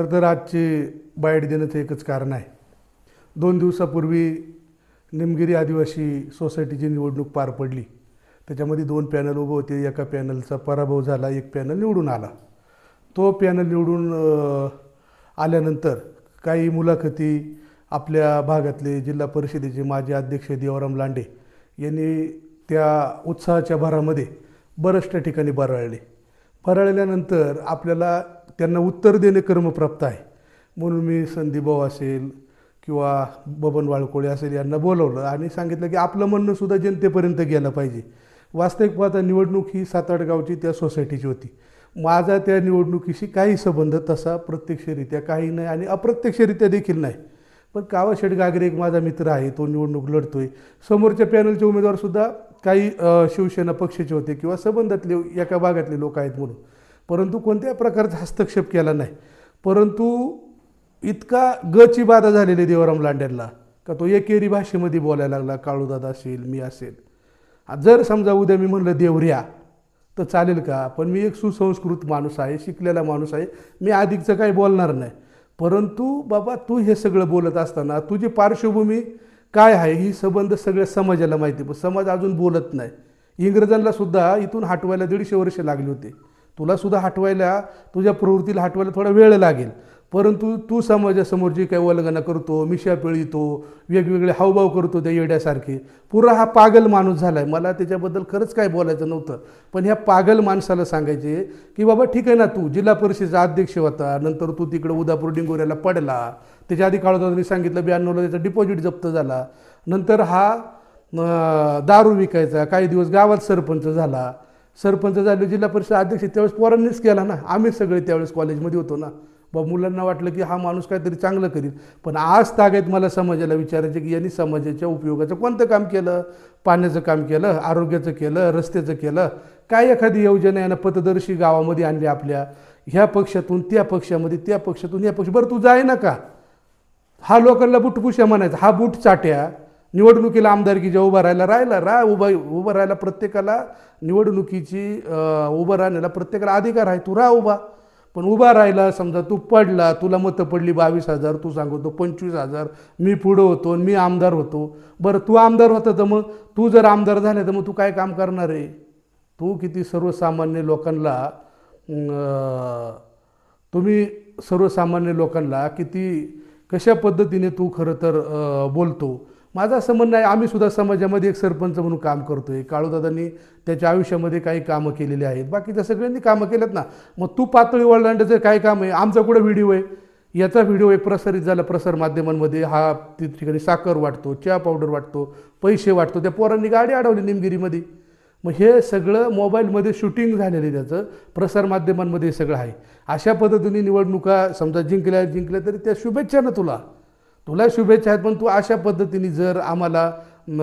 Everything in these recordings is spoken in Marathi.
तर आजची बाईट देण्याचं एकच कारण आहे. 2 दिवसापूर्वी निमगिरी आदिवासी सोसायटीची निवडणूक पार पडली. त्याच्यामध्ये 2 पॅनल उभे होते. एका पॅनलचा पराभव झाला, एक पॅनल निवडून आला. तो पॅनल निवडून आल्यानंतर काही मुलाखती आपल्या भागातले जिल्हा परिषदेचे माजी अध्यक्ष देवराम लांडे यांनी त्या उत्साहाच्या भरामध्ये बऱ्याचशा ठिकाणी बरळल्यानंतर आपल्याला त्यांना उत्तर देणे कर्मप्राप्त आहे. म्हणून मी संदीप भाऊ असेल किंवा बबन वाळकोळे असेल यांना बोलवलं आणि सांगितलं की आपलं म्हणणं सुद्धा जनतेपर्यंत गेलं पाहिजे. वास्तविक पाहता निवडणूक ही 7-8 गावची त्या सोसायटीची होती. माझा त्या निवडणुकीशी काही संबंध तसा प्रत्यक्षरित्या काही नाही आणि अप्रत्यक्षरित्या देखील नाही. पण कावाशेठ गागरे एक माझा मित्र आहे, तो निवडणूक लढतोय. समोरच्या पॅनलचे उमेदवारसुद्धा काही शिवसेना पक्षाचे होते किंवा संबंधातले एका भागातले लोक आहेत म्हणून, परंतु कोणत्या प्रकारचा हस्तक्षेप केला नाही. परंतु इतका गची बाधा झालेली देवराम लांडेंना का तो एकेरी भाषेमध्ये बोलायला लागला. काळूदादा असेल, मी असेल. जर समजा उद्या मी म्हणलं देवऱ्या तर चालेल का? पण मी एक सुसंस्कृत माणूस आहे, शिकलेला माणूस आहे, मी अधिकचं काही बोलणार नाही. परंतु बाबा तू हे सगळं बोलत असताना तुझी पार्श्वभूमी काय आहे ही संबंध सगळ्या समाजाला माहिती, पण समाज अजून बोलत नाही. इंग्रजांना सुद्धा इथून हटवायला 150 वर्ष लागली होते. तुला सुद्धा हटवायला, तुझ्या प्रवृत्तीला हटवायला थोडा वेळ लागेल. परंतु तू समाजासमोर जी काही वल्गना करतो, मिशा पिळतो, वेगवेगळे हावभाव करतो त्या येड्यासारखे, पुरा हा पागल माणूस झाला आहे. मला त्याच्याबद्दल खरंच काय बोलायचं नव्हतं, पण ह्या पागल माणसाला सांगायचे की बाबा ठीक आहे ना, तू जिल्हा परिषदेचा अध्यक्ष होता, नंतर तू तिकडं उदापूर डिंगोऱ्याला पडला. त्याच्या आधी काळोदांनी सांगितलं 92ला त्याचा डिपॉझिट जप्त झाला. नंतर हा दारू विकायचा, काही दिवस गावात सरपंच झाला. सरपंच झाले, जिल्हा परिषद अध्यक्ष त्यावेळेस पोरांनीच केला ना, आम्ही सगळे त्यावेळेस कॉलेजमध्ये होतो ना. बा मुलांना वाटलं की हा माणूस काहीतरी चांगलं करील. पण आज तागायत मला समाजाला विचारायचे की यांनी समाजाच्या उपयोगाचं कोणतं काम केलं? पाण्याचं काम केलं, आरोग्याचं केलं, रस्त्याचं केलं, काय एखादी योजना यानं पथदर्शी गावामध्ये आणली आपल्या, ह्या पक्षातून त्या पक्षामध्ये, त्या पक्षातून या पक्ष. बरं तू जाय ना का? हा लोकांना बुटपुशा म्हणायचा, हा बूट चाट्या. निवडणुकीला आमदारकीच्या उभा राहायला उभं राहायला प्रत्येकाला निवडणुकीची उभं राहण्याला प्रत्येकाला अधिकार आहे. तू राहा उभा. पण उभा राहिला, समजा तू पडला, तुला मतं पडली 22,000, तू सांगतो 25,000, मी पुढं होतो आणि मी आमदार होतो. बरं तू आमदार होता तर मग तू जर आमदार झाले तर मग तू काय काम करणार आहे? तू किती सर्वसामान्य लोकांना तुम्ही सर्वसामान्य लोकांना किती कशा पद्धतीने तू खरं तर बोलतो. माझं असं म्हणणं आहे, आम्ही सुद्धा समाजामध्ये एक सरपंच म्हणून काम करतो आहे. काळूदादांनी त्याच्या आयुष्यामध्ये काही कामं केलेली आहेत, बाकीच्या सगळ्यांनी कामं केलेत ना. मग तू पातळी ओलांडायचं काय काम आहे? आमचा कुठं व्हिडिओ आहे? याचा व्हिडिओ एक प्रसारित झाला प्रसारमाध्यमांमध्ये. हा ठिकाणी साखर वाटतो, चहा पावडर वाटतो, पैसे वाटतो. त्या पोरांनी गाडी अडवली निमगिरीमध्ये. मग हे सगळं मोबाईलमध्ये शूटिंग झालेलं, त्याचं प्रसारमाध्यमांमध्ये सगळं आहे. अशा पद्धतीने निवडणुका समजा जिंकल्या तरी त्या शुभेच्छा ना, तुला शुभेच्छा आहेत. पण तू अशा पद्धतीने जर आम्हाला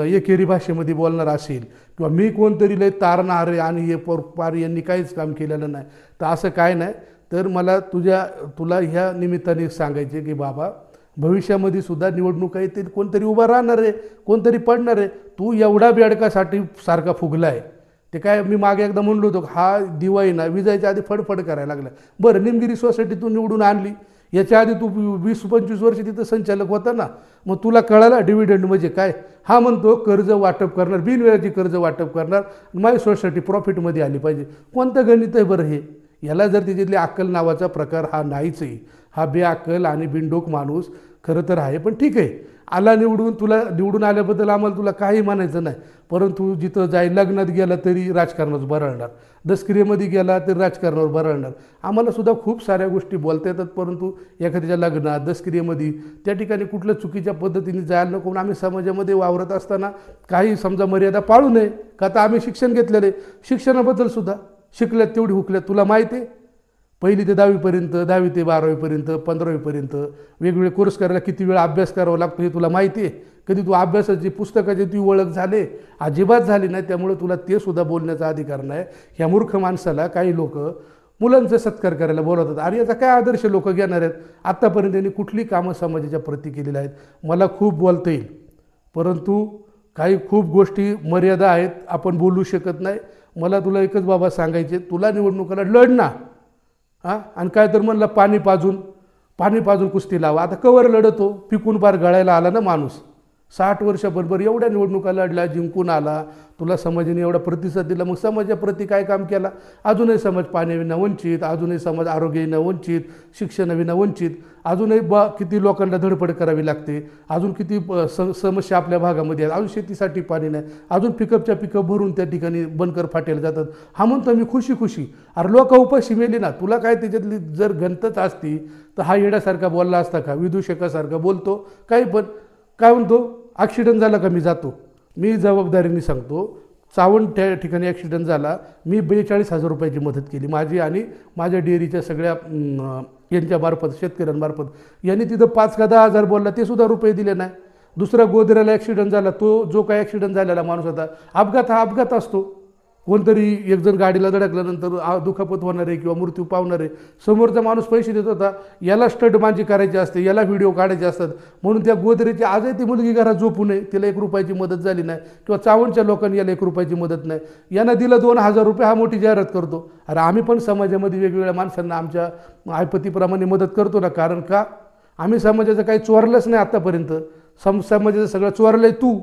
एकेरी भाषेमध्ये बोलणार असेल किंवा मी कोणतरी लय तारणार आहे आणि हे पार यांनी काहीच काम केलेलं नाही तर असं काय नाही. तर मला तुला ह्या निमित्ताने सांगायचे की बाबा भविष्यामध्ये सुद्धा निवडणुका येतील, कोणतरी उभा राहणार आहे, कोणतरी पडणार आहे. तू एवढा बेडकासाठी सारखा फुगला आहे. ते काय मी मागे एकदा म्हणलो होतो, हा दिवाळी ना विजायच्या आधी फडफड करायला लागला. बरं निमगिरी सोसायटीतून निवडून आणली, याच्या आधी तू 20-25 वर्ष तिथं संचालक होता ना, मग तुला कळालं डिव्हिडंड म्हणजे काय? हा म्हणतो कर्ज वाटप करणार, बिनव्याजी कर्ज वाटप करणार, माझी सोसायटी प्रॉफिटमध्ये आली पाहिजे. कोणतं गणित आहे बरं हे? याला जर त्याच्यातली अक्कल नावाचा प्रकार हा नाहीच आहे. हा बेअक्कल आणि बिनडोक माणूस खरं तर आहे. पण ठीक आहे, आला निवडून, तुला निवडून आल्याबद्दल आम्हाला तुला काही म्हणायचं नाही. परंतु जिथं जाई लग्नात गेला तरी राजकारणावर बरळणार, दसक्रियेमध्ये गेला तरी राजकारणावर बरळणार. आम्हाला सुद्धा खूप साऱ्या गोष्टी बोलता येतात, परंतु एखाद्याच्या लग्नात दसक्रियेमध्ये त्या ठिकाणी कुठल्या चुकीच्या पद्धतीने जायला नको. आम्ही समाजामध्ये वावरत असताना काही समजा मर्यादा पाळू नये का? आता आम्ही शिक्षण घेतलेले, शिक्षणाबद्दल सुद्धा शिकल्यात तेवढी हुकल्यात. तुला माहिती आहे 1ली ते 10वीपर्यंत, 10वी ते 12वीपर्यंत, 15वीपर्यंत वेगवेगळे कोर्स करायला किती वेळ अभ्यास करावा लागतो हे तुला माहिती आहे? कधी तू अभ्यासाची पुस्तकाची ती ओळख झाले? अजिबात झाली नाही. त्यामुळे तुला ते सुद्धा बोलण्याचा अधिकार नाही. ह्या मूर्ख माणसाला काही लोक मुलांचा सत्कार करायला बोलवतात. अरे याचा काय आदर्श लोक घेणार आहेत? आत्तापर्यंत त्यांनी कुठली कामं समाजाच्या प्रती केलेली आहेत? मला खूप बोलता येईल, परंतु काही खूप गोष्टी मर्यादा आहेत, आपण बोलू शकत नाही. मला तुला एकच बाबा सांगायचे, तुला निवडणुकाला लढ ना. आणि काय तर म्हणलं पाणी पाजून पाणी पाजून कुस्ती लावा. आता कवर लढतो, पिकून पार गळायला आला ना माणूस. 60 वर्षाबरोबर एवढ्या निवडणुका लढला, जिंकून आला, तुला समाजाने एवढा प्रतिसाद दिला, मग समाजाप्रती काय काम केला? अजूनही समाज पाण्याविना वंचित, अजूनही समाज आरोग्याविना वंचित, शिक्षणाविना वंचित, अजूनही किती लोकांना धडपड करावी लागते, अजून किती समस्या आपल्या भागामध्ये आहेत, अजून शेतीसाठी पाणी नाही, अजून पिकअपच्या पिकअप भरून त्या ठिकाणी बनकर फाटेल जातात. हा म्हणतो मी खुशी खुशी. अरे लोक उपाशी मेली ना, तुला काय त्याच्यातली जर गंतच असती तर हा येण्यासारखा बोलला असता का? विदूषकासारखा बोलतो काही पण. काय म्हणतो, ॲक्सिडेंट झाला का मी जातो. मी जबाबदारीने सांगतो, चावण त्या ठिकाणी ॲक्सिडेंट झाला, मी 42,000 रुपयाची मदत केली माझी आणि माझ्या डेअरीच्या सगळ्या यांच्यामार्फत, शेतकऱ्यांमार्फत. यांनी तिथं 5 का 10,000 बोलला, ते सुद्धा रुपये दिले नाही. दुसरा गोदऱ्याला ॲक्सिडेंट झाला, तो जो काही ॲक्सिडेंट झालेला माणूस होता, अपघात हा अपघात असतो. कोणतरी एक जण गाडीला धडकल्यानंतर दुखापत होणार आहे किंवा मृत्यू पावणार आहे, समोरचा माणूस पैसे देत होता, याला स्टंटबाजी करायची असते, याला व्हिडिओ काढायचे असतात, म्हणून त्या गोदरेची आजही ती मुलगी घरात झोपू नये, तिला 1 रुपयाची मदत झाली नाही. किंवा चावणच्या लोकांनी याला 1 रुपयाची मदत नाही, यांना दिलं 2,000 रुपये, हा मोठी जाहिरात करतो. अरे आम्ही पण समाजामध्ये वेगवेगळ्या माणसांना आमच्या ऐपतीप्रमाणे मदत करतो ना. कारण का? आम्ही समाजाचं काही चोरलंच नाही आत्तापर्यंत. समाजाचं सगळं चोरलंय तू,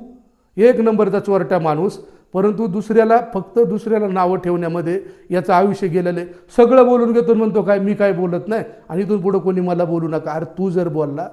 1 नंबरचा चोरटा माणूस. परंतु फक्त दुसऱ्याला नावं ठेवण्यामध्ये याचं आयुष्य गेलेलं आहे. सगळं बोलून घेतो, म्हणतो काय मी काय बोलत नाही आणि इथून पुढं कोणी मला बोलू नका. अरे तू जर बोलला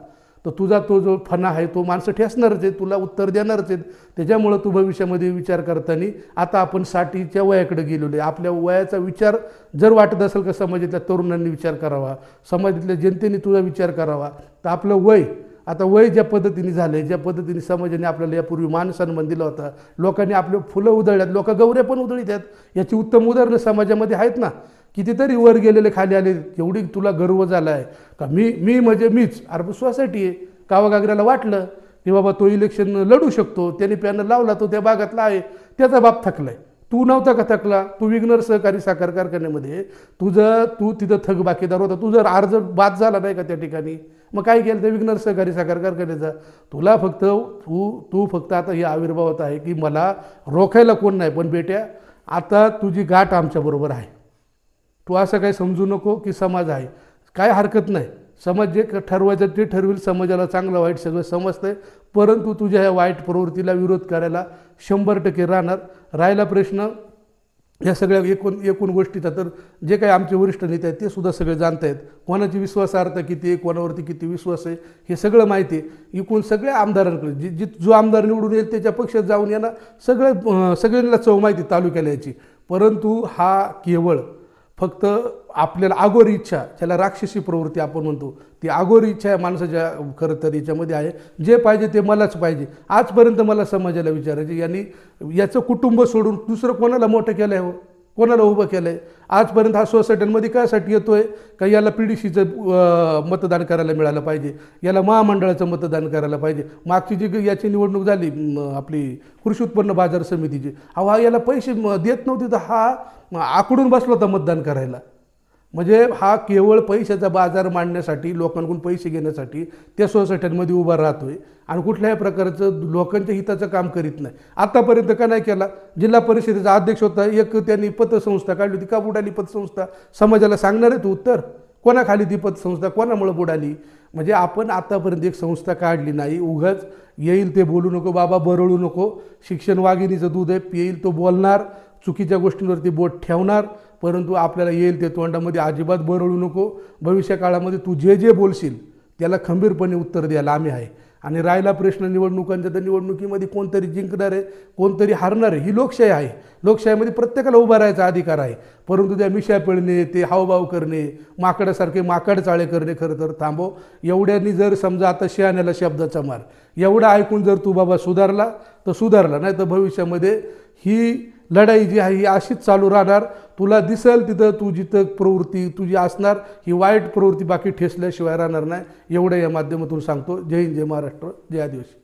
तर तुझा तो जो फणा आहे तो माणसं ठेसणारच आहे, तुला उत्तर देणारच आहेत. त्याच्यामुळं तू भविष्यामध्ये विचार करताना, आता आपण 60च्या वयाकडे गेलेलो आहे, आपल्या वयाचा विचार जर वाटत असेल का समाजातल्या तरुणांनी विचार करावा, समाजातल्या जनतेने तुझा विचार करावा, तर आपलं वय, आता वय ज्या पद्धतीने झालं आहे, ज्या पद्धतीने समाजाने आपल्याला यापूर्वी मान सन्मान दिला होता, लोकांनी आपले फुलं उधळल्यात, लोक गौऱ्या पण उधळीत आहेत, याची उत्तम उदाहरणं समाजामध्ये आहेत ना. कितीतरी वर गेलेले खाली आले. एवढी तुला गर्व झाला आहे का मी म्हणजे मीच? अरे सोसायटी आहे, गावागागऱ्याला वाटलं की बाबा तो इलेक्शन लढू शकतो, त्याने पॅनल लावला, तो त्या भागातला आहे, त्याचा बाप थकलाय. तू नव्हता का थकला? तू विघ्नर सहकारी साखर कारखान्यामध्ये तू तिथं थकबाकीदार होता, तू जर अर्ज बाद झाला नाही का त्या ठिकाणी, मग काय केलं त्या विघ्नर सहकारी साखर कारखान्याचा? तुला फक्त तू फक्त आता हे आविर्भावात आहे की मला रोखायला कोण नाही, पण बेट्या आता तुझी गाठ आमच्याबरोबर आहे. तू असं काही समजू नको की समाज आहे, काय हरकत नाही, समाज जे ठरवायचं ते ठरवेल, समाजाला चांगलं वाईट सगळं समजतंय. परंतु तुझ्या ह्या वाईट प्रवृत्तीला विरोध करायला 100% राहणार. राहिला प्रश्न या सगळ्या एकूण गोष्टीचा, तर जे काही आमचे वरिष्ठ नेते आहेत ते सुद्धा सगळे जाणत आहेत, कोणाची विश्वासार्हता किती आहे, कोणावरती किती विश्वास आहे, हे सगळं माहिती आहे. एकूण सगळ्या आमदारांकडे जो आमदार निवडून येईल त्याच्या पक्षात जाऊन यांना सगळ्यांना चव माहिती तालुक्याला याची. परंतु हा केवळ फक्त आपल्याला आगोरी इच्छा, ज्याला राक्षसी प्रवृत्ती आपण म्हणतो, ती आगोरी इच्छा आहे माणसाच्या खरं तर याच्यामध्ये आहे. जे पाहिजे ते मलाच पाहिजे. आजपर्यंत मला समाजाला विचारायचे, यांनी याचं कुटुंब सोडून दुसरं कोणाला मोठं केलं आहे, कोणाला उभं केलं आहे? आजपर्यंत हा सोसायट्यांमध्ये कायसाठी येतो आहे का? याला PDCचं मतदान करायला मिळालं पाहिजे, याला महामंडळाचं मतदान करायला पाहिजे. मागची जी याची निवडणूक झाली आपली कृषी उत्पन्न बाजार समितीची, हा याला पैसे देत नव्हते तर हा आकडून बसला होता मतदान करायला. म्हणजे हा केवळ पैशाचा बाजार मांडण्यासाठी, लोकांकडून पैसे घेण्यासाठी त्या सोसायट्यांमध्ये उभा राहतोय आणि कुठल्याही प्रकारचं लोकांच्या हिताचं काम करीत नाही. आतापर्यंत का नाही केला? जिल्हा परिषदेचा अध्यक्ष होता, एक त्यांनी पतसंस्था काढली होती, का बुडाली पतसंस्था? समाजाला सांगणार आहे तू उत्तर? कोणाखाली ती पतसंस्था, कोणामुळे बुडाली? म्हणजे आपण आतापर्यंत एक संस्था काढली नाही. उगाच येईल ते बोलू नको बाबा, बरळू नको. शिक्षण वाघिणीचं दूध आहे, येईल तो बोलणार, चुकीच्या गोष्टींवरती बोट ठेवणार, परंतु आपल्याला येईल ते तोंडामध्ये अजिबात बरळू नको. भविष्य काळामध्ये तू जे बोलशील त्याला खंबीरपणे उत्तर द्यायला आम्ही आहे. आणि राहिला प्रश्न निवडणुकांचा, तर निवडणुकीमध्ये कोणतरी जिंकणार आहे, कोणतरी हारणार आहे, ही लोकशाही आहे. लोकशाहीमध्ये प्रत्येकाला उभा राहायचा अधिकार आहे. परंतु त्या मिशा पिळणे, ते हावभाव करणे, माकडासारखे माकड चाळे करणे खरं तर थांबव. एवढ्यांनी जर समजा आता शहाण्याला शब्दाचा मार, एवढं ऐकून जर तू बाबा सुधारला तर सुधारला, नाही तर भविष्यामध्ये ही लढाई जी आहे ही अशीच चालू राहणार. तुला दिसेल तिथं तू जिथं प्रवृत्ती तुझी असणार, ही वाईट प्रवृत्ती बाकी ठेसल्याशिवाय राहणार नाही. एवढं या माध्यमातून सांगतो. जय हिंद, जय महाराष्ट्र, जय आदिवासी.